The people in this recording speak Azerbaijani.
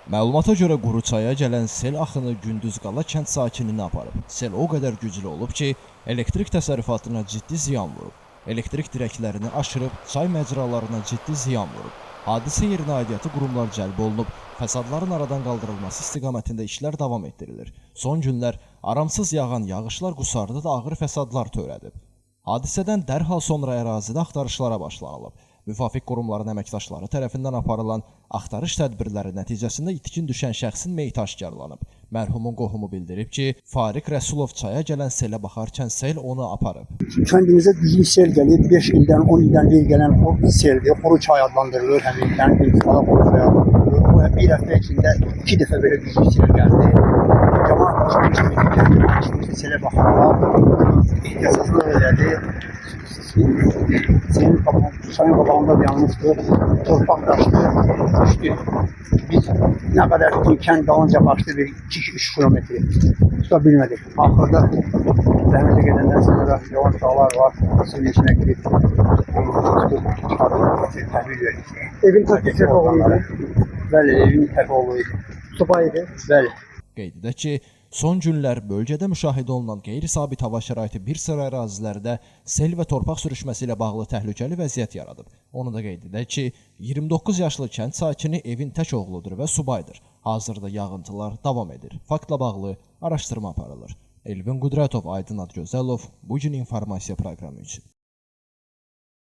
Məlumata görə Quruçaya gələn sel axını gündüz qala kənd sakinini aparıb. Sel o qədər güclü olub ki, elektrik təsərrüfatına ciddi ziyan vurub. Elektrik dirəklərini aşırıb, çay məcralarına ciddi ziyan vurub. Hadisə yerinə aidiyyatı qurumlar cəlb olunub, fəsadların aradan qaldırılması istiqamətində işlər davam etdirilir. Son günlər aramsız yağan yağışlar Qusarda da ağır fəsadlar törədib. Hadisədən dərhal sonra ərazidə axtarışlara başlanılıb. Müvafiq qurumların əməkdaşları tərəfindən aparılan axtarış tədbirləri nəticəsində itkin düşən şəxsin meyiti aşkarlanıb. Mərhumun qohumu bildirib ki, Fariq Rəsulov çaya gələn selə baxarkən sel onu aparıb. Kəndimizə güclü sel gəlib, 5 ildən, 10 ildən bir gələn o seldir. Quruçay adlandırılır, həmin kəndin sala Quruçay adlandırılır. Bu bir həftə içində 2 dəfə belə güclü sel gəldi. Cəmaət başlamışdı, selə baxarlar, ehtiyatsızlıq elədi. Çayın qabağında yanmışdı, torpaq daşdı, düşdü. Biz nə qədər ki, kənd dalınca başdı bir 2-3 kilometri tuta bilmədik. Axırda dənizə gedəndən sonra yoğun dağlar var, suyun içine girip təhvil verdik. Evin tək oğluydu. Bəli, evin tək oğluydu. Subay idi. Bəli. Qeyd edək ki, son günlər bölgədə müşahidə olunan qeyri-sabit hava şəraiti bir sıra ərazilərdə sel və torpaq sürüşməsi ilə bağlı təhlükəli vəziyyət yaradıb. Onu da qeyd edək ki, 29 yaşlı kənd sakini evin tək oğludur və subaydır. Hazırda yağıntılar davam edir. Faktla bağlı araşdırma aparılır. Elvin Qudratov, Aydın Adgözəlov, Bugün informasiya proqramı üçün.